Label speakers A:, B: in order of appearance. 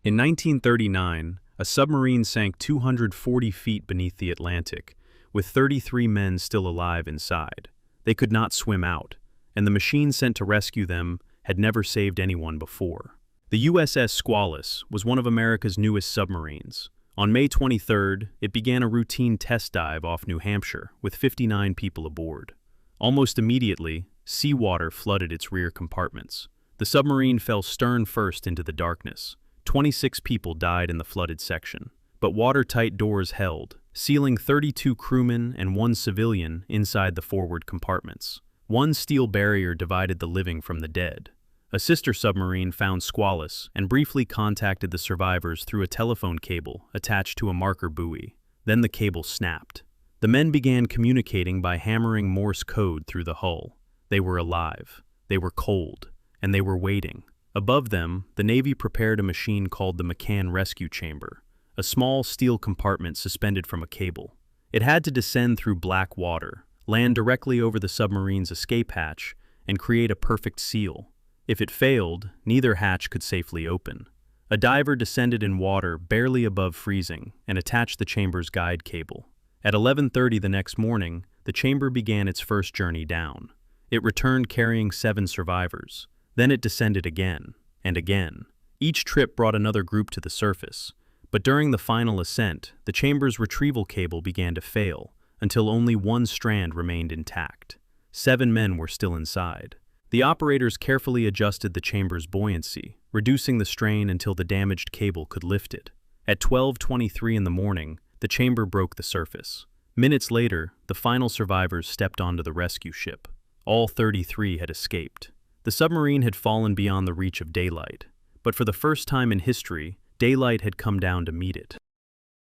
A: In 1939, a submarine sank 240 feet beneath the Atlantic, with 33 men still alive inside. They could not swim out, and the machine sent to rescue them had never saved anyone before. The USS Squalus was one of America's newest submarines. On May 23rd, it began a routine test dive off New Hampshire with 59 people aboard. Almost immediately, seawater flooded its rear compartments. The submarine fell stern first into the darkness. 26 people died in the flooded section, but watertight doors held, sealing 32 crewmen and 1 civilian inside the forward compartments. One steel barrier divided the living from the dead. A sister submarine found Squalus and briefly contacted the survivors through a telephone cable attached to a marker buoy. Then the cable snapped. The men began communicating by hammering Morse code through the hull. They were alive, they were cold, and they were waiting. Above them, the Navy prepared a machine called the McCann Rescue Chamber, a small steel compartment suspended from a cable. It had to descend through black water, land directly over the submarine's escape hatch, and create a perfect seal. If it failed, neither hatch could safely open. A diver descended in water barely above freezing and attached the chamber's guide cable. At 11:30 the next morning, the chamber began its first journey down. It returned carrying 7 survivors. Then it descended again and again. Each trip brought another group to the surface, but during the final ascent, the chamber's retrieval cable began to fail until only 1 strand remained intact. 7 men were still inside. The operators carefully adjusted the chamber's buoyancy, reducing the strain until the damaged cable could lift it. At 12:23 in the morning, the chamber broke the surface. Minutes later, the final survivors stepped onto the rescue ship. All 33 had escaped. The submarine had fallen beyond the reach of daylight, but for the first time in history, daylight had come down to meet it.